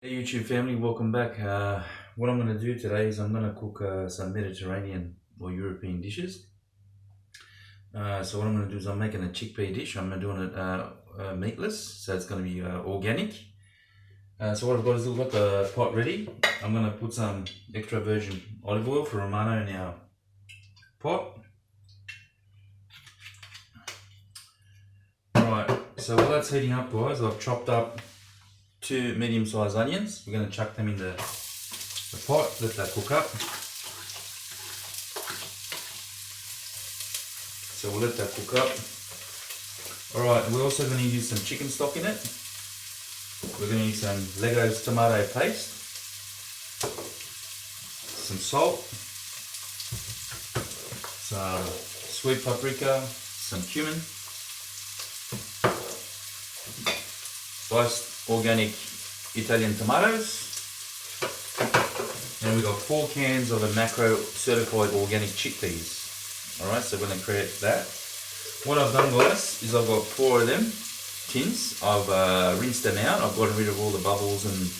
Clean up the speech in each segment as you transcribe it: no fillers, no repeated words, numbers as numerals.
Hey YouTube family, welcome back. What I'm going to do today is I'm going to cook some Mediterranean or European dishes. So what I'm going to do is I'm making a chickpea dish. I'm doing it meatless, so it's going to be organic. So what I've got is I've got the pot ready. I'm going to put some extra virgin olive oil for Romano in our pot. Alright, so while that's heating up guys, I've chopped up 2 medium-sized onions. We're going to chuck them in the pot, let that cook up. So we'll let that cook up. Alright, we're also going to use some chicken stock in it. We're going to use some Leggo's tomato paste, some salt, some sweet paprika, some cumin, sliced organic Italian tomatoes, and we've got 4 cans of a macro certified organic chickpeas. Alright, so we're going to create that. What I've done guys is I've got 4 of them tins. I've rinsed them out. I've gotten rid of all the bubbles and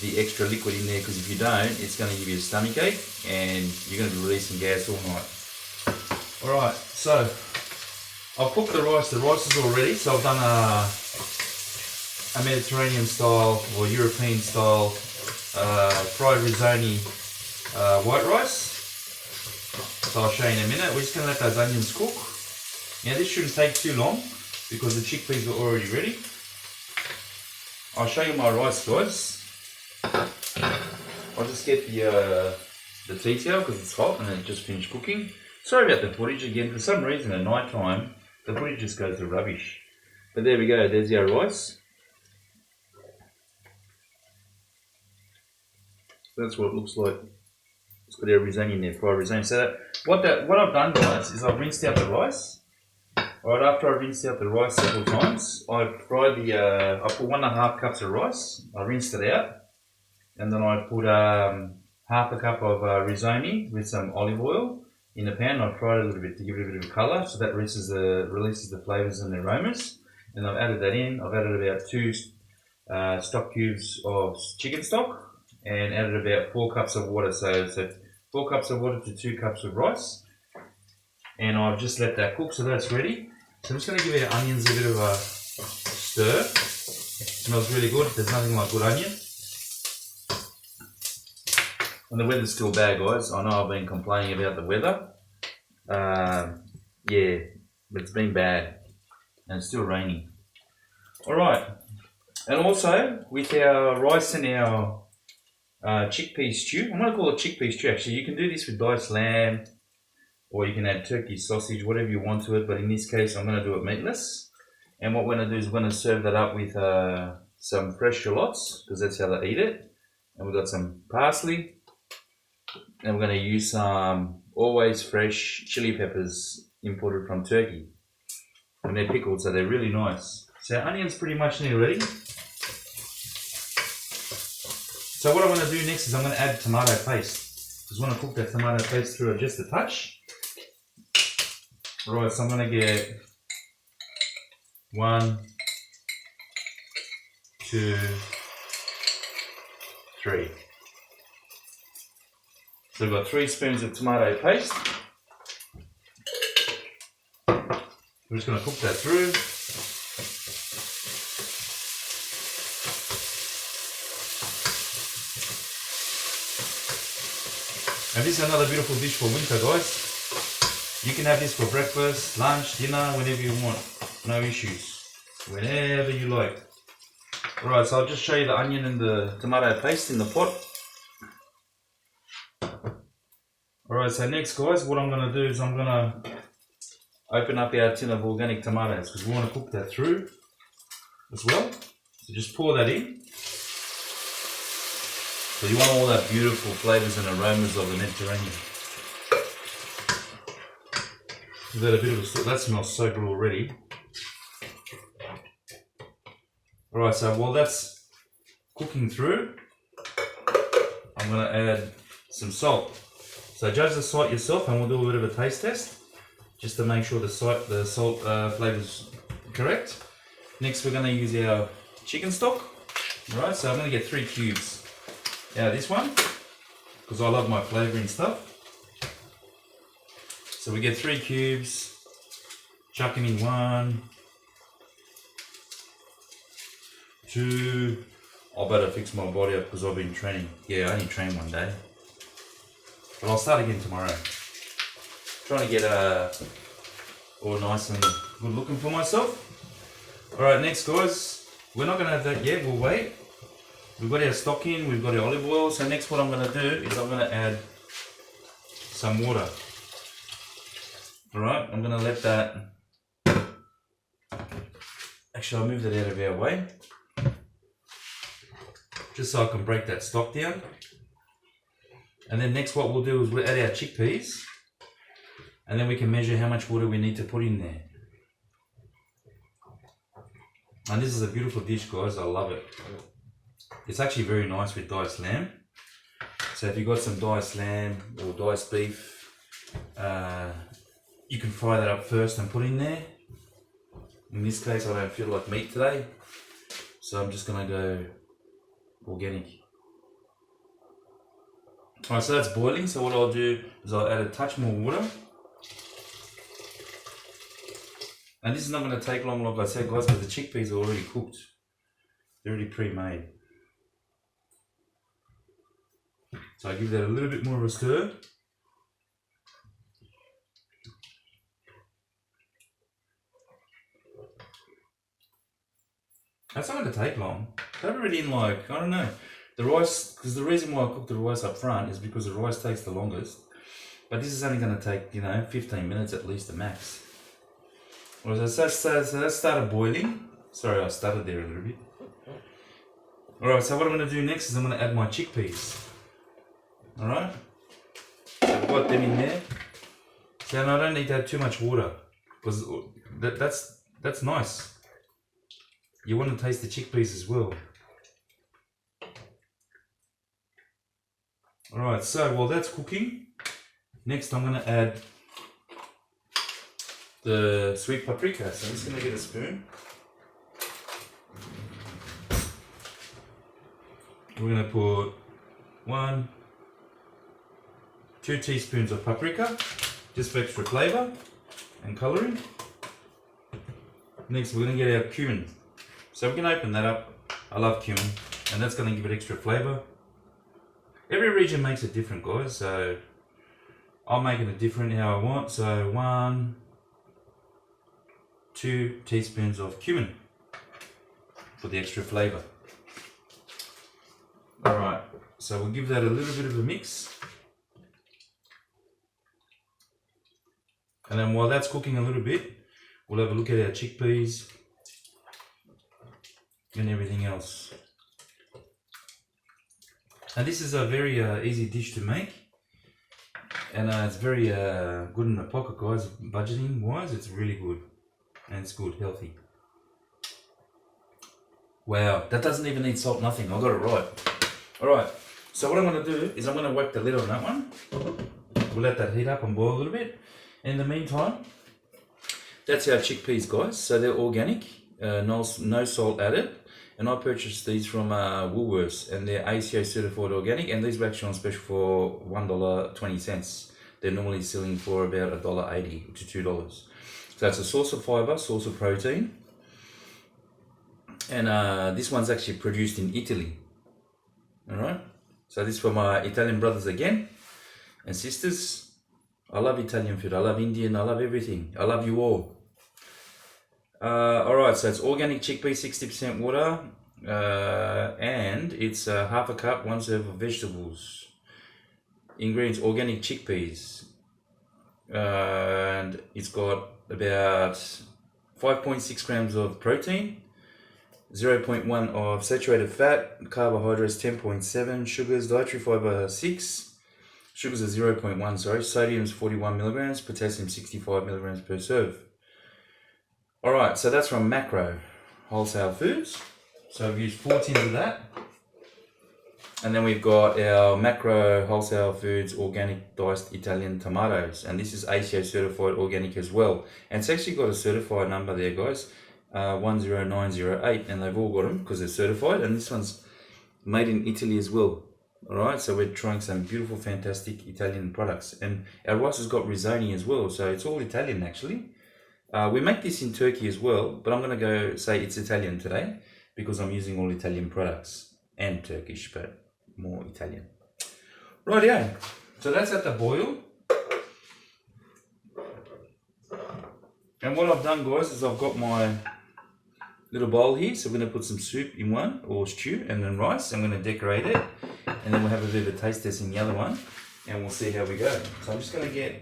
the extra liquid in there, because if you don't, it's going to give you a stomach ache and you're going to be releasing gas all night. Alright, so I've cooked the rice. The rice is all ready, so I've done a Mediterranean style or European style fried Risonni white rice. So I'll show you in a minute. We're just going to let those onions cook. Now this shouldn't take too long because the chickpeas are already ready. I'll show you my rice guys. I'll just get the tea towel because it's hot and it just finished cooking. Sorry about the footage again. For some reason at night time the footage just goes to rubbish. But there we go. There's our rice. That's what it looks like. It's got our Risonni in there, fried Risonni. So what I've done guys is I've rinsed out the rice. Right after I rinsed out the rice several times, I fried I put 1.5 cups of rice. I rinsed it out, and then I put half a cup of Risonni with some olive oil in the pan. I fried it a little bit to give it a bit of colour, so that releases the flavours and the aromas. And I've added that in. I've added about 2 stock cubes of chicken stock, and added about 4 cups of water, so 4 cups of water to 2 cups of rice, and I've just let that cook, so that's ready. So I'm just going to give our onions a bit of a stir. It smells really good. There's nothing like good onion. And the weather's still bad guys. I know I've been complaining about the weather, yeah, but it's been bad and it's still raining. Alright, and also with our rice and our chickpea stew. I'm going to call it chickpea stew actually. You can do this with diced lamb, or you can add turkey sausage, whatever you want to it, but in this case I'm going to do it meatless. And what we're going to do is we're going to serve that up with some fresh shallots, because that's how they eat it. And we've got some parsley, and we're going to use some always fresh chili peppers imported from Turkey, and they're pickled, so they're really nice. So our onion's pretty much nearly ready. So what I'm going to do next is I'm going to add tomato paste. Just want to cook that tomato paste through just a touch. Right, so I'm going to get 1, 2, 3. So we've got 3 spoons of tomato paste. We're just going to cook that through. And this is another beautiful dish for winter guys. You can have this for breakfast, lunch, dinner, whenever you want. No issues. Whenever you like. Alright, so I'll just show you the onion and the tomato paste in the pot. Alright, so next guys, what I'm going to do is I'm going to open up our tin of organic tomatoes, because we want to cook that through as well. So just pour that in. So you want all that beautiful flavours and aromas of the Mediterranean. Give that a bit of that smells so good already. Alright, so while that's cooking through, I'm going to add some salt. So judge the salt yourself, and we'll do a bit of a taste test, just to make sure the salt flavour is correct. Next we're going to use our chicken stock. Alright, so I'm going to get 3 cubes out of this one, because I love my flavouring stuff. So we get 3 cubes, chuck them in 1, 2, I better fix my body up because I've been training. Yeah, I only trained one day. But I'll start again tomorrow. Trying to get all nice and good looking for myself. Alright, next guys, we're not going to have that yet, we'll wait. We've got our stock in, we've got our olive oil. So next what I'm going to do is I'm going to add some water. Alright, I'm going to let that... Actually, I'll move that out of our way. Just so I can break that stock down. And then next what we'll do is we'll add our chickpeas. And then we can measure how much water we need to put in there. And this is a beautiful dish, guys. I love it. It's actually very nice with diced lamb. So if you've got some diced lamb or diced beef, you can fry that up first and put in there. In this case, I don't feel like meat today, so I'm just going to go organic. Alright, so that's boiling. So what I'll do is I'll add a touch more water. And this is not going to take long, like I said, guys, because the chickpeas are already cooked. They're already pre-made. So I give that a little bit more of a stir. That's not going to take long. Have it ready in like, I don't know, the rice, because the reason why I cook the rice up front is because the rice takes the longest. But this is only going to take, 15 minutes at least, the max. Well, so that started boiling. Sorry, I stuttered there a little bit. Alright, so what I'm going to do next is I'm going to add my chickpeas. Alright, so I've got them in there. So I don't need to add too much water, because that's nice. You want to taste the chickpeas as well. Alright, so while that's cooking, next I'm going to add the sweet paprika. So I'm just going to get a spoon. We're going to put 2 teaspoons of paprika, just for extra flavour and colouring. Next we're going to get our cumin. So we can open that up. I love cumin, and that's going to give it extra flavour. Every region makes it different, guys, so I'm making it different how I want. So 2 teaspoons of cumin for the extra flavour. Alright, so we'll give that a little bit of a mix. And then while that's cooking a little bit, we'll have a look at our chickpeas and everything else. And this is a very easy dish to make. And it's very good in the pocket, guys. Budgeting wise, it's really good. And it's good, healthy. Wow, that doesn't even need salt, nothing. I got it right. Alright, so what I'm going to do is I'm going to whack the lid on that one. We'll let that heat up and boil a little bit. In the meantime, that's our chickpeas, guys. So they're organic, no salt added. And I purchased these from Woolworths, and they're ACO certified organic, and these were actually on special for $1.20. They're normally selling for about $1.80 to $2. So it's a source of fibre, source of protein. And this one's actually produced in Italy. Alright, so this is for my Italian brothers again, and sisters. I love Italian food, I love Indian, I love everything. I love you all. Alright, so it's organic chickpea, 60% water, and it's half a cup, 1 serve of vegetables. Ingredients: organic chickpeas, and it's got about 5.6 grams of protein, 0.1 of saturated fat, carbohydrates 10.7, sugars, dietary fiber 6, sugars are 0.1, sorry, sodium is 41 milligrams, potassium 65 milligrams per serve. Alright, so that's from Macro Wholesale Foods. So I've used 4 tins of that. And then we've got our Macro Wholesale Foods organic diced Italian tomatoes. And this is ACO certified organic as well. And it's actually got a certified number there, guys. 10908, and they've all got them because they're certified. And this one's made in Italy as well. All right, so we're trying some beautiful, fantastic Italian products, and our rice has got Risonni as well, so it's all Italian actually. We make this in Turkey as well, but I'm going to go say it's Italian today because I'm using all Italian products and Turkish, but more Italian. Right, yeah. So that's at the boil. And what I've done, guys, is I've got my little bowl here. So we're going to put some soup in one, or stew, and then rice. I'm going to decorate it, and then we'll have a bit of a taste test in the other one, and we'll see how we go. So I'm just going to get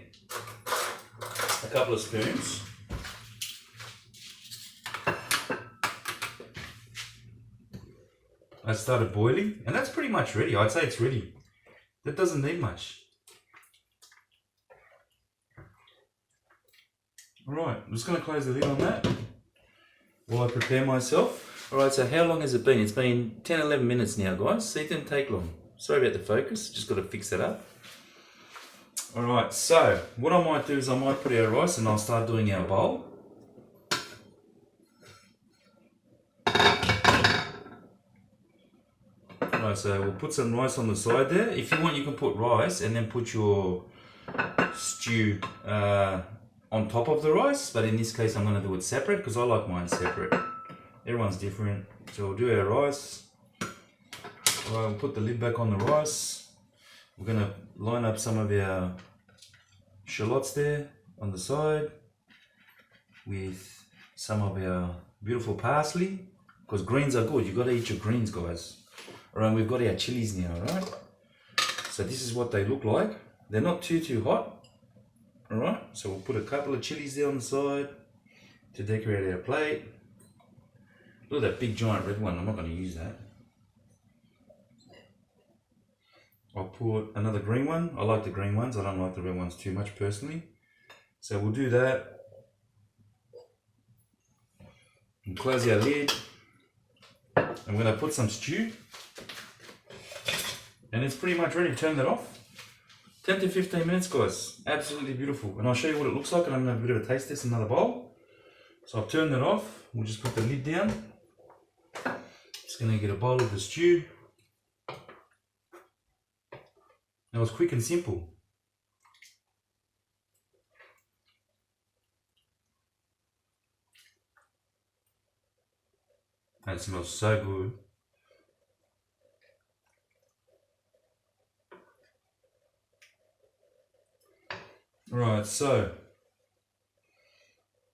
a couple of spoons. I started boiling, and that's pretty much ready. I'd say it's ready. That doesn't need much. Alright, I'm just going to close the lid on that while I prepare myself. Alright, so how long has it been? It's been 10-11 minutes now, guys. See, it didn't take long. Sorry about the focus, just got to fix that up. Alright, so what I might do is I might put our rice and I'll start doing our bowl. Alright, so we'll put some rice on the side there. If you want, you can put rice and then put your stew on top of the rice, but in this case I'm going to do it separate because I like mine separate. Everyone's different. So we'll do our rice. Alright, we'll put the lid back on the rice. We're going to line up some of our shallots there on the side with some of our beautiful parsley, because greens are good. You've got to eat your greens, guys. Alright, we've got our chilies now, alright? So this is what they look like. They're not too hot. Alright, so we'll put a couple of chilies there on the side to decorate our plate. Look at that big giant red one, I'm not going to use that. I'll put another green one. I like the green ones, I don't like the red ones too much personally. So we'll do that. And close our lid. I'm going to put some stew. And it's pretty much ready. Turn that off. 10 to 15 minutes, guys. Absolutely beautiful. And I'll show you what it looks like, and I'm going to have a bit of a taste test in another bowl. So I've turned that off. We'll just put the lid down. Just going to get a bowl of the stew. That was quick and simple. That smells so good. Right, so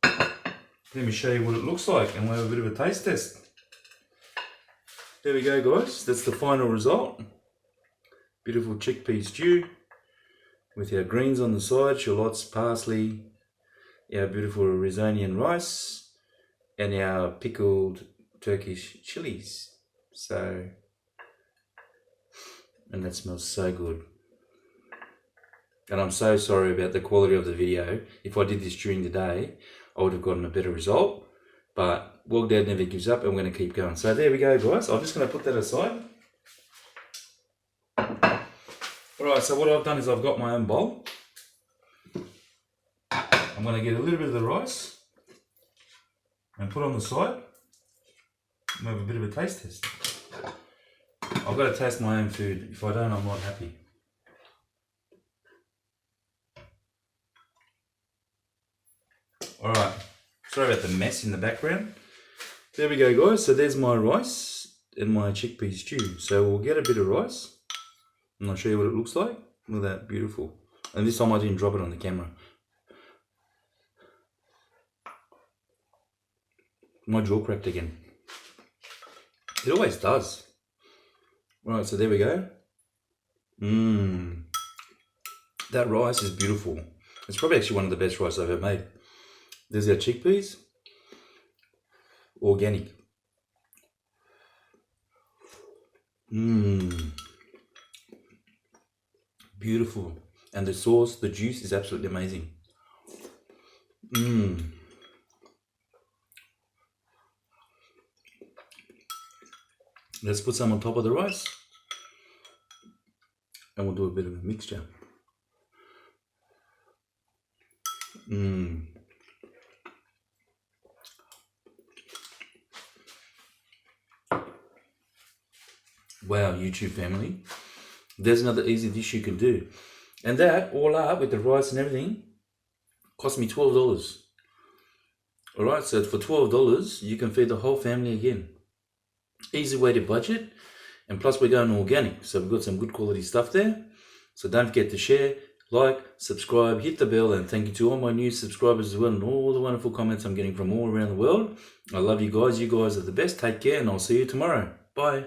let me show you what it looks like and we'll have a bit of a taste test. There we go, guys, that's the final result. Beautiful chickpea stew with our greens on the side, shallots, parsley, our beautiful Risonni and rice, and our pickled Turkish chilies. So, and that smells so good. And I'm so sorry about the quality of the video. If I did this during the day, I would have gotten a better result. But Well Dad never gives up, and we're going to keep going. So there we go, guys. I'm just going to put that aside. Alright, so what I've done is I've got my own bowl. I'm going to get a little bit of the rice and put on the side and have a bit of a taste test. I've got to taste my own food. If I don't, I'm not happy. Alright, sorry about the mess in the background. There we go, guys. So there's my rice and my chickpea stew. So we'll get a bit of rice and I'll show you what it looks like. Look at that, beautiful. And this time I didn't drop it on the camera. My jaw cracked again. It always does. Right, so there we go. That rice is beautiful. It's probably actually one of the best rice I've ever made. There's our chickpeas. Organic. Beautiful. And the sauce, the juice is absolutely amazing. Let's put some on top of the rice. And we'll do a bit of a mixture. Wow, YouTube family. There's another easy dish you can do. And that, all up with the rice and everything, cost me $12. Alright, so for $12, you can feed the whole family again. Easy way to budget. And plus we're going organic, so we've got some good quality stuff there. So don't forget to share, like, subscribe, hit the bell, and thank you to all my new subscribers as well and all the wonderful comments I'm getting from all around the world. I love you guys. You guys are the best. Take care, and I'll see you tomorrow. Bye.